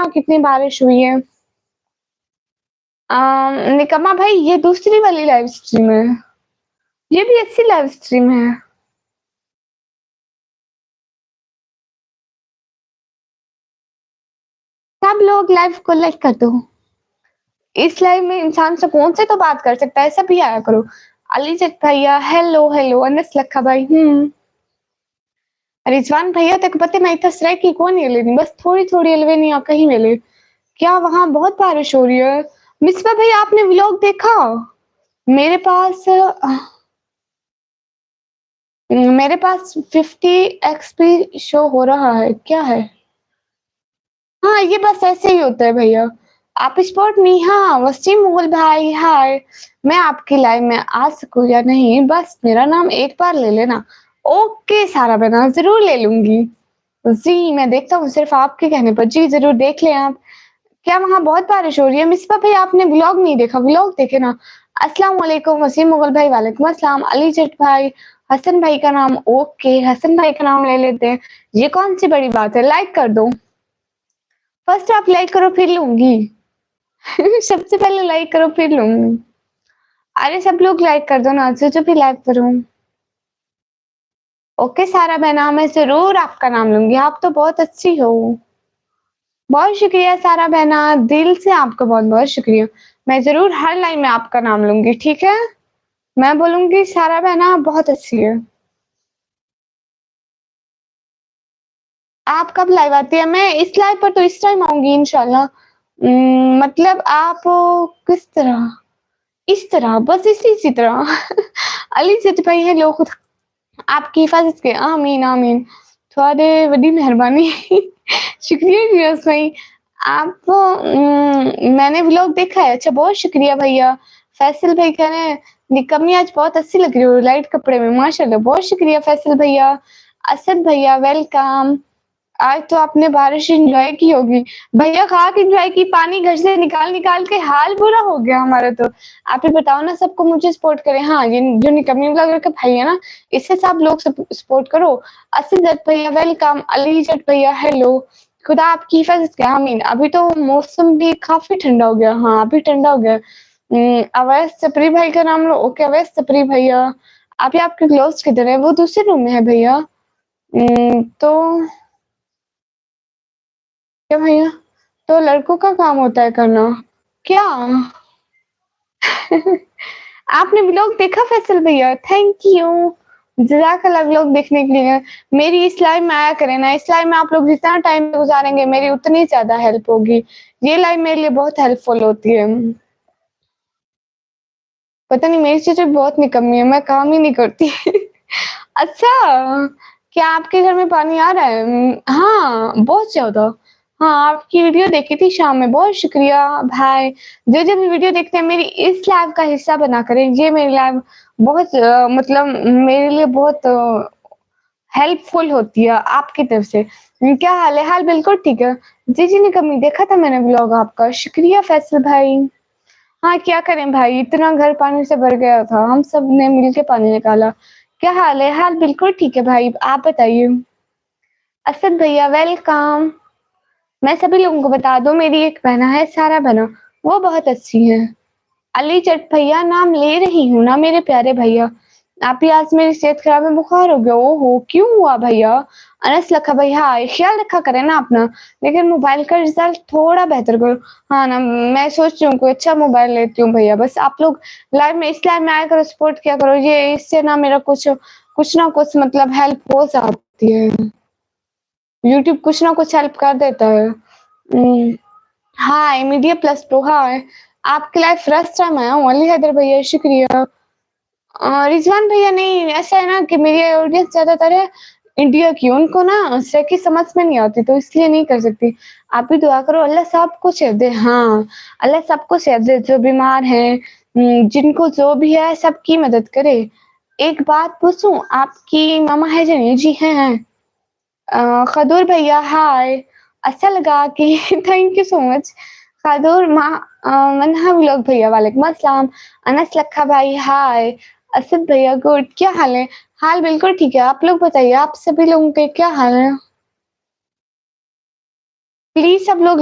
कितनी बारिश हुई है। निकम्मा भाई ये दूसरी वाली लाइव स्ट्रीम है। ये भी अच्छी लाइव स्ट्रीम है। सब लोग लाइव को लाइक कर दो। इस लाइव में इंसान सुकून से तो बात कर सकता है, सब भी आया करो। अली जट भैया हेलो हेलो, अनस लखा भाई रिजवान भैया तेको पता है मैं इतना सराय की कौन है लेनी बस थोड़ी-थोड़ी अलवेनी या कहीं मिले। क्या वहाँ बहुत बारिश हो रही है? मिसबा भैया आपने व्लॉग देखा? मेरे पास मेरे पास 50 एक्सपी शो हो रहा है, क्या है? हाँ, ये बस ऐसे ही होता है भैया। आप स्पॉट नेहा, वसीम मुगल भाई हाय। मैं आपकी लाइव में आ सकूँ या नहीं, बस मेरा नाम एक बार ले लेना। ओके सारा बहना, ज़रूर ले लूँगी। जी, मैं देखता हूँ सिर्फ़ आपके कहने पर। जी, ज़रूर देख लें आप। क्या वहाँ बहुत बारिश हो रही है? मिसबा भाई आपने व्लॉग नहीं देखा, व्लॉग देखे ना। अस्सलाम वालेकुम वसीम मुगल भाई, वालेकुम अस्सलाम। अली जट भाई, हसन भाई का नाम ओके, हसन भाई का नाम ले लेते हैं। ये कौन-सी बड़ी बात है? लाइक कर दो। फर्स्ट आप लाइक करो फिर लूँगी। सबसे पहले लाइक करो फिर लूँगी। अरे सब लोग लाइक कर दो ना, जो भी लाइक करो। ओके सारा बहना, मैं ज़रूर आपका नाम लूँगी, आप तो बहुत अच्छी हो। बहुत शुक्रिया सारा बहना, दिल से आपका बहुत-बहुत शुक्रिया। मैं ज़रूर हर लाइव में आपका नाम लूँगी, ठीक है? मैं बोलूँगी सारा बहना आप बहुत अच्छी है। आप कब लाइव आती है? मैं इस लाइव पर तो इस टाइम आऊँगी इंशाल्लाह। मतलब आप किस तरह? इस तरह, बस इसी तरह। अली सेठ भाई हेलो खुद आपकी हिफाज़त के आमीन, आमीन। थोड़े वड्डी मेहरबानी। शुक्रिया रियाज़ भाई। आप मैंने व्लॉग देखा है। अच्छा बहुत शुक्रिया भैया। फैसल भाई कह रहे हैं निकम्मी आज बहुत अच्छी लग रही हो लाइट कपड़े में माशाल्लाह। बहुत शुक्रिया फैसल भैया। असद भैया वेलकम। आज तो आपने बारिश एन्जॉय की होगी। भैया खाक एन्जॉय की, पानी घर से निकाल-निकाल के हाल बुरा हो गया हमारा तो। आप ही बताओ ना सबको मुझे सपोर्ट करें। हाँ, ये जो निकम्मी व्लॉगर का भाई है ना, इससे सब लोग सपोर्ट करो। असद जट भैया वेलकम, अली जट भैया हेलो। खुदा आपकी हिफाज़त करे आमीन। अभी तो मौसम भी काफ़ी ठंडा हो गया। हाँ, अभी ठंडा हो गया। अवैस सपरी भाई का नाम लो। ओके अवैस सपरी भैया। अभी आपके ग्लोव्स किधर है? वो दूसरे रूम में है भैया। तो क्या भैया? तो लड़कों का काम होता है करना। क्या? आपने व्लॉग देखा फैसल भैया? Thank you. जज़ाकल्लाह व्लॉग देखने के लिए। मेरी इस लाइव में आया करें ना, इस लाइव में आप लोग जितना टाइम गुज़ारेंगे मेरी उतनी ज़्यादा हेल्प होगी। ये लाइव मेरे लिए बहुत हेल्पफुल होती है। पता नहीं मेरी चीज़ें बहुत निकम्मी है, मैं काम ही नहीं करती। अच्छा, क्या आपके घर में पानी आ रहा है? हाँ, बहुत ज़्यादा। हाँ, आपकी वीडियो देखी थी शाम में, बहुत शुक्रिया भाई। जो भी वीडियो देखते हैं मेरी इस लाइव का हिस्सा बना करें, ये मेरी लाइव बहुत मतलब मेरे लिए बहुत हेल्पफुल होती है आपकी तरफ से। क्या हाल है? हाल बिल्कुल ठीक है। जी, निकम्मी देखा था मैंने व्लॉग आपका, शुक्रिया फैसल भाई। हाँ, क्या करें भाई इतना घर पानी से भर गया था, हम सब ने मिलके पानी निकाला। क्या हाल है? हाल बिल्कुल ठीक है भाई, आप बताइए? असद भैया वेलकम। मैं सभी लोगों को बता दूँ मेरी एक बहन है सारा बहना, वो बहुत अच्छी है। अली जट भैया नाम ले रही हूँ ना मेरे प्यारे भैया। आप ही आज मेरी सेहत खराब है, बुखार हो गया। ओहो! क्यों हुआ भैया? अनस लखा भैया हाय, ख्याल रखा करें ना अपना, लेकिन मोबाइल का रिज़ल्ट थोड़ा बेहतर करो। हाँ ना, मैं सोच रही हूँ कोई अच्छा मोबाइल लेती हूँ भैया, बस आप लोग लाइव में इस लाइव में आया करो, सपोर्ट किया करो। ये इससे ना मेरा कुछ ना कुछ मतलब हेल्प हो जाती है। यूट्यूब कुछ ना कुछ हेल्प कर देता है। हाँ, मीडिया प्लस प्रो हाँ, आपके लाइव फर्स्ट टाइम आया हूँ। अली हैदर भैया शुक्रिया। रिज़वान भैया नहीं, ऐसा है ना कि मेरी ऑडियंस ज़्यादातर है इंडिया की, उनको ना सेकी समझ में नहीं आती तो इसलिए नहीं कर सकती। आप भी दुआ करो अल्लाह सबको सेहत दे। हाँ, अल्लाह सबको सेहत दे जो बीमार हैं, जिनको जो भी है सबकी मदद करे। एक बात पूछूँ आपकी मामा है या नहीं? जी हैं। खदूर भैया हाय, अच्छा लगा कि thank you so much. Khadoor Manha vlog भैया वालेकुम अस्सलाम। अनस लखा भाई हाय, असद भैया गुड क्या हाल है? हाल बिल्कुल ठीक है, आप लोग बताइए आप सभी लोगों के क्या हाल है? प्लीज़ सब लोग